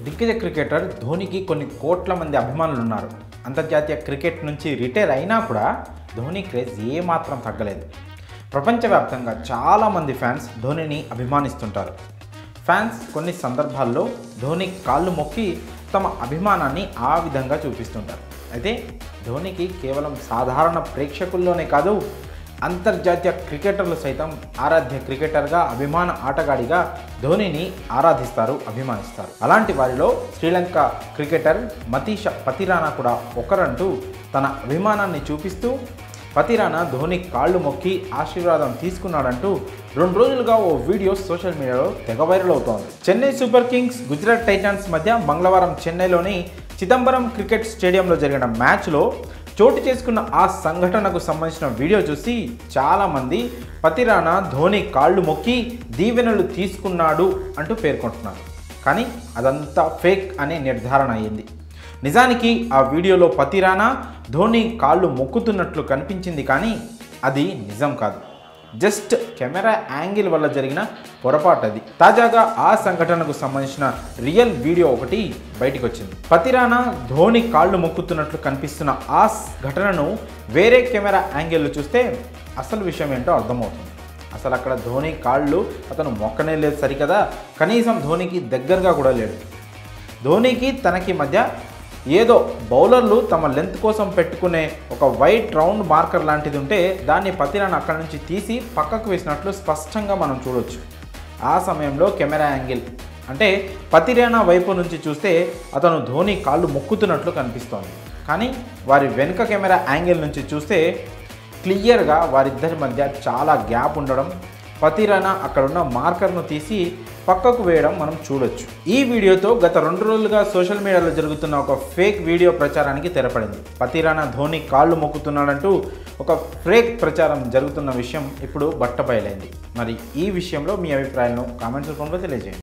దిగ్గజ క్రికెటర్ ధోనికి కొన్ని కోట్ల మంది అభిమానులు ఉన్నారు. అంతర్జాతీయ క్రికెట్ నుంచి రిటైర్ అయినా కూడా ధోని క్రేజ్ ఏమాత్రం తగ్గలేదు. ప్రపంచవ్యాప్తంగా చాలామంది ఫ్యాన్స్ ధోనిని అభిమానిస్తుంటారు. ఫ్యాన్స్ కొన్ని సందర్భాల్లో ధోని కాళ్ళు మొక్కి తమ అభిమానాన్ని ఆ విధంగా చూపిస్తుంటారు. అయితే ధోనికి కేవలం సాధారణ ప్రేక్షకుల్లోనే కాదు, అంతర్జాతీయ క్రికెటర్లు సైతం ఆరాధ్య క్రికెటర్గా, అభిమాన ఆటగాడిగా ధోనిని ఆరాధిస్తారు, అభిమానిస్తారు. అలాంటి వారిలో శ్రీలంక క్రికెటర్ మతీష పతిరానా కూడా ఒకరంటూ తన అభిమానాన్ని చూపిస్తూ పతిరానా ధోని కాళ్ళు మొక్కి ఆశీర్వాదం తీసుకున్నాడంటూ 2 రోజులుగా ఓ వీడియో సోషల్ మీడియాలో తెగ వైరల్ అవుతోంది. Chennai super Kings, Gujarat Titans మధ్య మంగళవారం చెన్నైలోని చిదంబరం క్రికెట్ స్టేడియంలో జరిగిన మ్యాచ్లో చోటు చేసుకున్న ఆ సంఘటనకు సంబంధించిన వీడియో చూసి చాలామంది పతిరానా ధోని కాళ్ళు మొక్కి దీవెనలు తీసుకున్నాడు అంటూ పేర్కొంటున్నారు. కానీ అదంతా ఫేక్ అనే నిర్ధారణ అయ్యింది. నిజానికి ఆ వీడియోలో పతిరానా ధోని కాళ్ళు మొక్కుతున్నట్లు కనిపించింది, కానీ అది నిజం కాదు. జస్ట్ కెమెరా యాంగిల్ వల్ల జరిగిన పొరపాటు అది. తాజాగా ఆ సంఘటనకు సంబంధించిన రియల్ వీడియో ఒకటి బయటకు వచ్చింది. పతిరానా ధోని కాళ్ళు మొక్కుతున్నట్లు కనిపిస్తున్న ఆ ఘటనను వేరే కెమెరా యాంగిల్లో చూస్తే అసలు విషయం ఏంటో అర్థమవుతుంది. అసలు అక్కడ ధోని కాళ్ళు అతను మొక్కనే లేదు సరికదా, కనీసం ధోనికి దగ్గరగా కూడా లేడు. ధోనికి తనకి మధ్య ఏదో బౌలర్లు తమ లెంత్ కోసం పెట్టుకునే ఒక వైట్ రౌండ్ మార్కర్ లాంటిది ఉంటే దాన్ని పతిరానా అక్కడి నుంచి తీసి పక్కకు వేసినట్లు స్పష్టంగా మనం చూడొచ్చు. ఆ సమయంలో కెమెరా యాంగిల్ అంటే పతిరానా వైపు నుంచి చూస్తే అతను ధోని కాళ్ళు మొక్కుతున్నట్లు కనిపిస్తోంది. కానీ వారి వెనుక కెమెరా యాంగిల్ నుంచి చూస్తే క్లియర్గా వారిద్దరి మధ్య చాలా గ్యాప్ ఉండడం, పతిరానా అక్కడున్న మార్కర్ను తీసి పక్కకు వేయడం మనం చూడొచ్చు. ఈ వీడియోతో గత 2 రోజులుగా సోషల్ మీడియాలో జరుగుతున్న ఒక ఫేక్ వీడియో ప్రచారానికి తెరపడింది. పతిరానా ధోని కాళ్ళు మొక్కుతున్నాడంటూ ఒక ఫేక్ ప్రచారం జరుగుతున్న విషయం ఇప్పుడు బట్టబయలైంది. మరి ఈ విషయంలో మీ అభిప్రాయాలను కామెంట్స్ రూపంలో తెలియజేయండి.